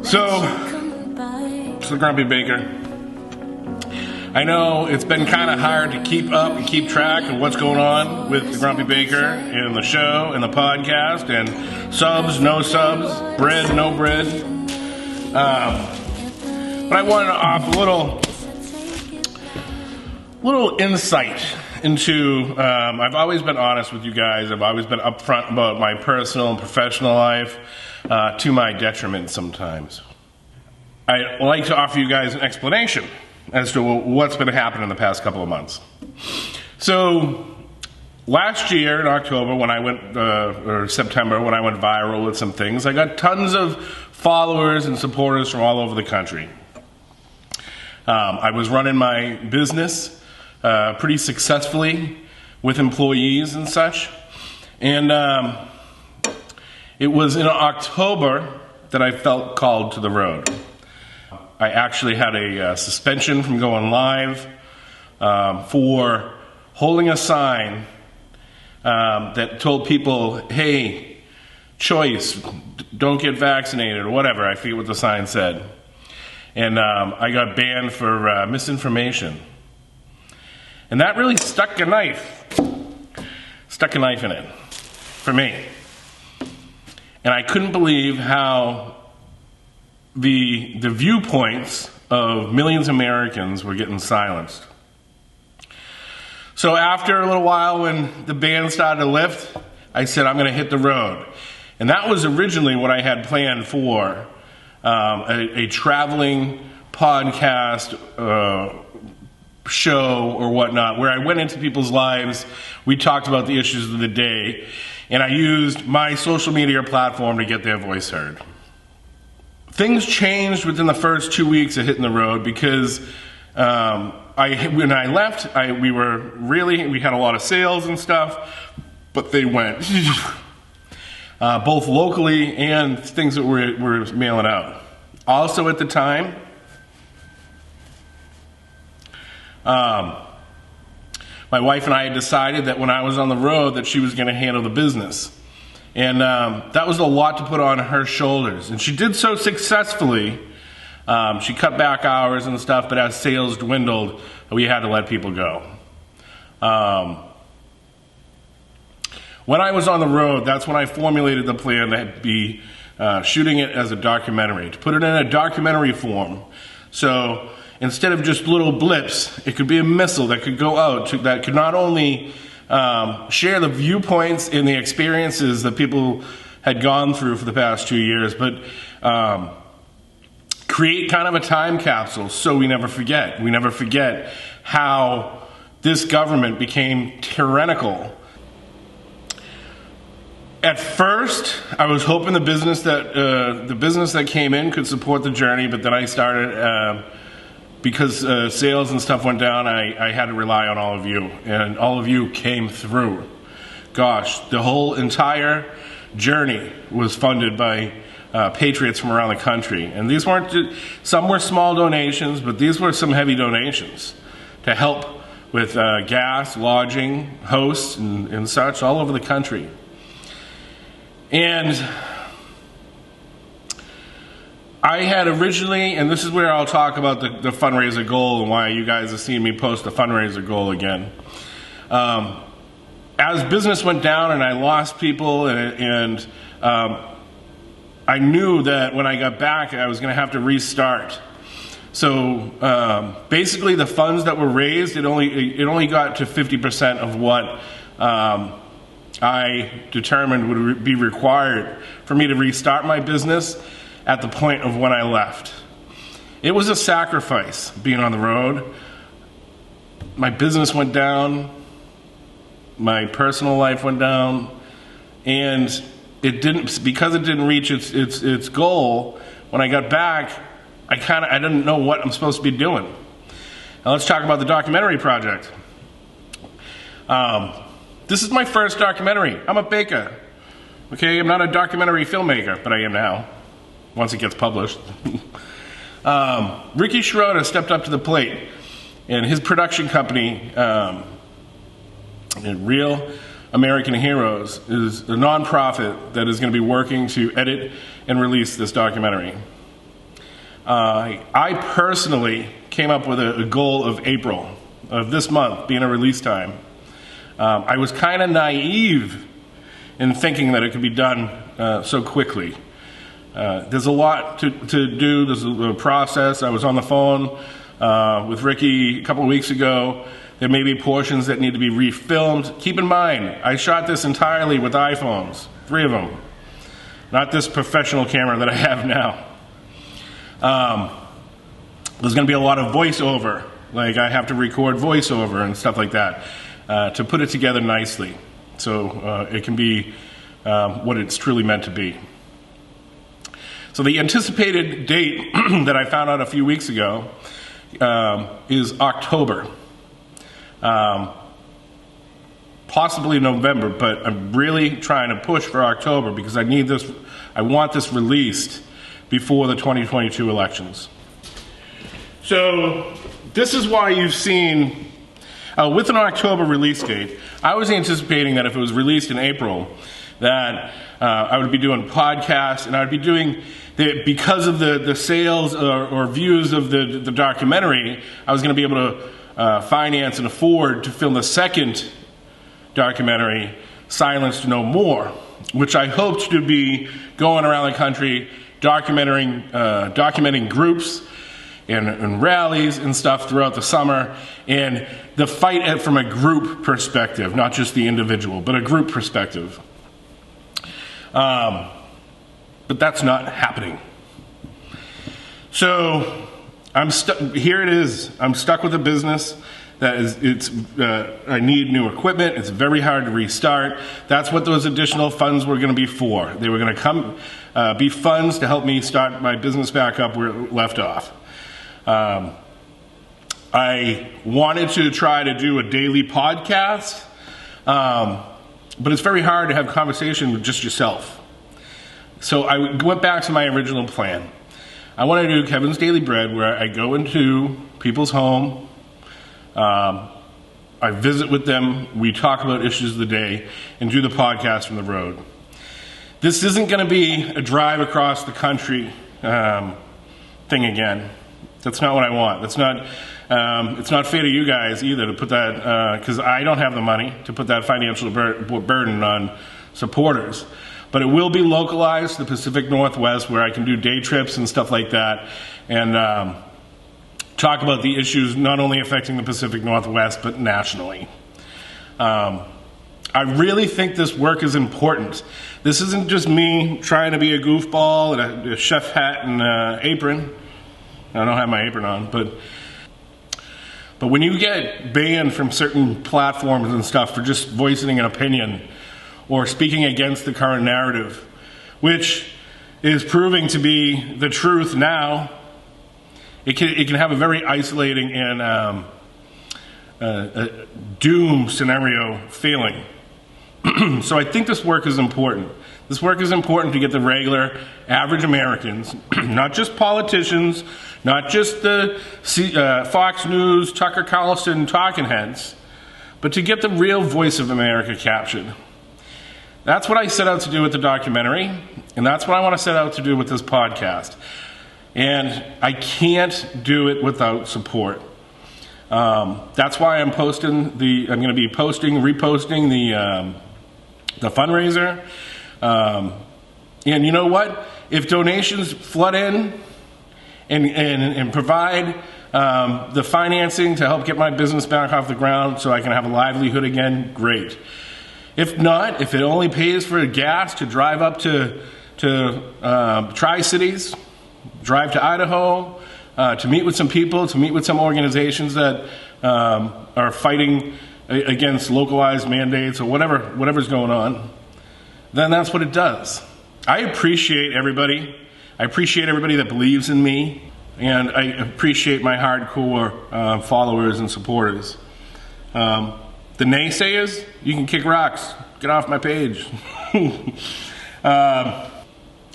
So, it's the Grumpy Baker. I know it's been kind of hard to keep up and keep track of what's going on with the Grumpy Baker and the show and the podcast and subs, no subs, bread, no bread. But I wanted to offer a little insight into, I've always been honest with you guys. I've always been upfront about my personal and professional life, to my detriment sometimes. I'd like to offer you guys an explanation as to what's been happening in the past couple of months. So, last year in October when I went, or September when I went viral with some things, I got tons of followers and supporters from all over the country. I was running my business pretty successfully with employees and such. And it was in October that I felt called to the road. I actually had a suspension from going live for holding a sign that told people, hey, choice, don't get vaccinated, or whatever. I forget what the sign said. And I got banned for misinformation. And that really stuck a knife in it for me. And I couldn't believe how the viewpoints of millions of Americans were getting silenced. So after a little while, when the ban started to lift, I said, I'm going to hit the road. And that was originally what I had planned for, a traveling podcast show or whatnot, where I went into people's lives, we talked about the issues of the day, and I used my social media platform to get their voice heard. Things changed within the first 2 weeks of hitting the road because when I left, we had a lot of sales and stuff, but they went both locally and things that we're mailing out. Also at the time, my wife and I had decided that when I was on the road that she was going to handle the business. And that was a lot to put on her shoulders. And she did so successfully. She cut back hours and stuff, but as sales dwindled, we had to let people go. When I was on the road, that's when I formulated the plan to be shooting it as a documentary, to put it in a documentary form. So instead of just little blips, it could be a missile that could go out, that could not only share the viewpoints and the experiences that people had gone through for the past 2 years, but create kind of a time capsule so we never forget. We never forget how this government became tyrannical. At first, I was hoping the business that came in could support the journey, but then I started, because sales and stuff went down, I had to rely on all of you, and all of you came through. Gosh, the whole entire journey was funded by patriots from around the country, and these weren't some were small donations, but these were some heavy donations to help with gas, lodging, hosts, and such all over the country. And I had originally, and this is where I'll talk about the fundraiser goal and why you guys have seen me post the fundraiser goal again. As business went down and I lost people, and I knew that when I got back I was going to have to restart. So basically the funds that were raised, it only got to 50% of what I determined would be required for me to restart my business at the point of when I left. It was a sacrifice being on the road. My business went down, my personal life went down, and because it didn't reach its goal. When I got back, I didn't know what I'm supposed to be doing. Now let's talk about the documentary project. This is my first documentary. I'm a baker. Okay, I'm not a documentary filmmaker, but I am now, once it gets published. Ricky Schroeder stepped up to the plate, and his production company, Real American Heroes, is a nonprofit that is going to be working to edit and release this documentary. I personally came up with a goal of April of this month being a release time. I was kind of naive in thinking that it could be done so quickly. There's a lot to do. There's a process. I was on the phone with Ricky a couple of weeks ago. There may be portions that need to be refilmed. Keep in mind, I shot this entirely with iPhones, 3 of them. Not this professional camera that I have now. There's going to be a lot of voiceover. Like I have to record voiceover and stuff like that to put it together nicely. So it can be what it's truly meant to be. So the anticipated date that I found out a few weeks ago is October. Possibly November, but I'm really trying to push for October because I want this released before the 2022 elections. So this is why you've seen, with an October release date, I was anticipating that if it was released in April, that I would be doing podcasts and I'd be doing, because of the sales or views of the documentary, I was going to be able to finance and afford to film the second documentary, Silenced No More, which I hoped to be going around the country documenting groups and rallies and stuff throughout the summer, and the fight from a group perspective, not just the individual, but a group perspective. But that's not happening. So here it is. I'm stuck with a business that I need new equipment. It's very hard to restart. That's what those additional funds were going to be for. They were going to be funds to help me start my business back up where it left off. I wanted to try to do a daily podcast, but it's very hard to have conversation with just yourself. So I went back to my original plan. I want to do Kevin's Daily Bread, where I go into people's home, I visit with them, we talk about issues of the day, and do the podcast from the road. This isn't going to be a drive across the country thing again. That's not what I want. That's not. It's not fair to you guys either to put that, because I don't have the money to put that financial burden on supporters. But it will be localized to the Pacific Northwest, where I can do day trips and stuff like that, and talk about the issues not only affecting the Pacific Northwest, but nationally. I really think this work is important. This isn't just me trying to be a goofball and a chef hat and apron. I don't have my apron on, but when you get banned from certain platforms and stuff for just voicing an opinion or speaking against the current narrative, which is proving to be the truth now, it can have a very isolating and doom scenario feeling. So I think this work is important. This work is important to get the regular, average Americans, not just politicians, not just the Fox News, Tucker Carlson talking heads, but to get the real voice of America captured. That's what I set out to do with the documentary, and that's what I want to set out to do with this podcast. And I can't do it without support. That's why I'm going to be reposting the fundraiser. And you know what? If donations flood in and provide the financing to help get my business back off the ground so I can have a livelihood again, great. If not, if it only pays for gas to drive up to Tri-Cities, drive to Idaho, to meet with some people, to meet with some organizations that are fighting against localized mandates or whatever's going on, then that's what it does. I appreciate everybody. I appreciate everybody that believes in me, and I appreciate my hardcore followers and supporters. The naysayers, you can kick rocks. Get off my page.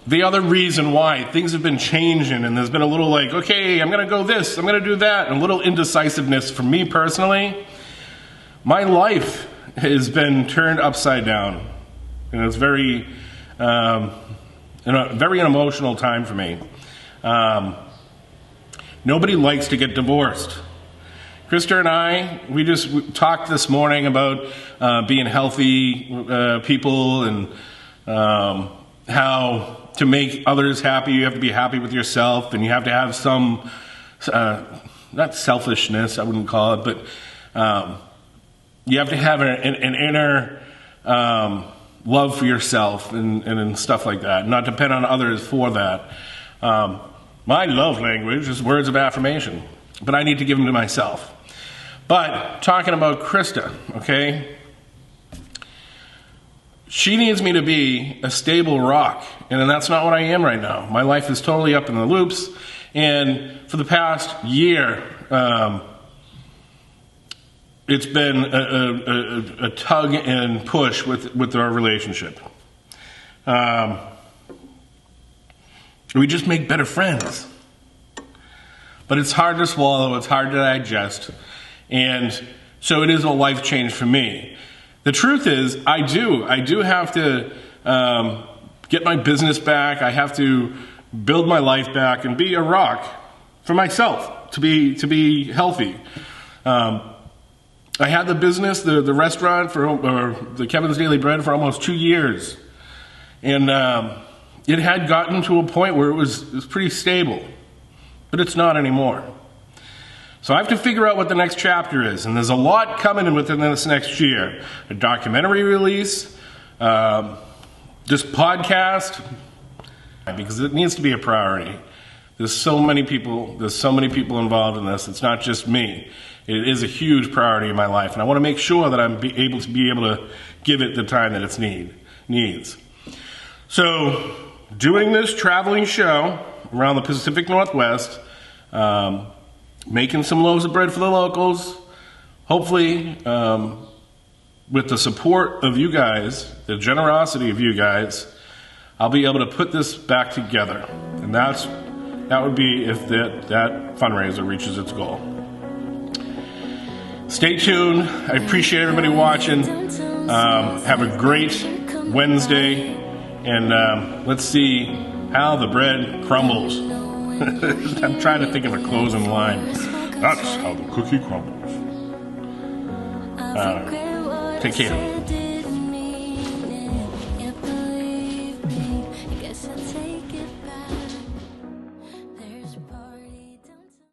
The other reason why things have been changing, and there's been a little like, okay, I'm going to go this, I'm going to do that, and a little indecisiveness for me personally. My life has been turned upside down, and it's very an emotional time for me. Nobody likes to get divorced. Krista and I, we talked this morning about being healthy people and how to make others happy, you have to be happy with yourself, and you have to have some, not selfishness, I wouldn't call it, but you have to have an inner love for yourself and stuff like that, not depend on others for that. My love language is words of affirmation, but I need to give them to myself. But talking about Krista, okay? She needs me to be a stable rock, and that's not what I am right now. My life is totally up in the loops, and for the past year, it's been a tug and push with our relationship. We just make better friends. But it's hard to swallow, it's hard to digest, and so it is a life change for me. The truth is, I do have to get my business back. I have to build my life back and be a rock for myself, to be healthy. I had the business, the restaurant or the Kevin's Daily Bread for almost 2 years, and it had gotten to a point where it was pretty stable, but it's not anymore. So I have to figure out what the next chapter is, and there's a lot coming in within this next year. A documentary release, this podcast, because it needs to be a priority. There's so many people involved in this. It's not just me. It is a huge priority in my life, and I want to make sure that I'm able to give it the time that it needs. So, doing this traveling show around the Pacific Northwest, making some loaves of bread for the locals, hopefully with the support of you guys, the generosity of you guys, I'll be able to put this back together. And that would be if that fundraiser reaches its goal. Stay tuned. I appreciate everybody watching. Have a great Wednesday, and let's see how the bread crumbles. I'm trying to think of a closing line. That's how the cookie crumbles. Take care.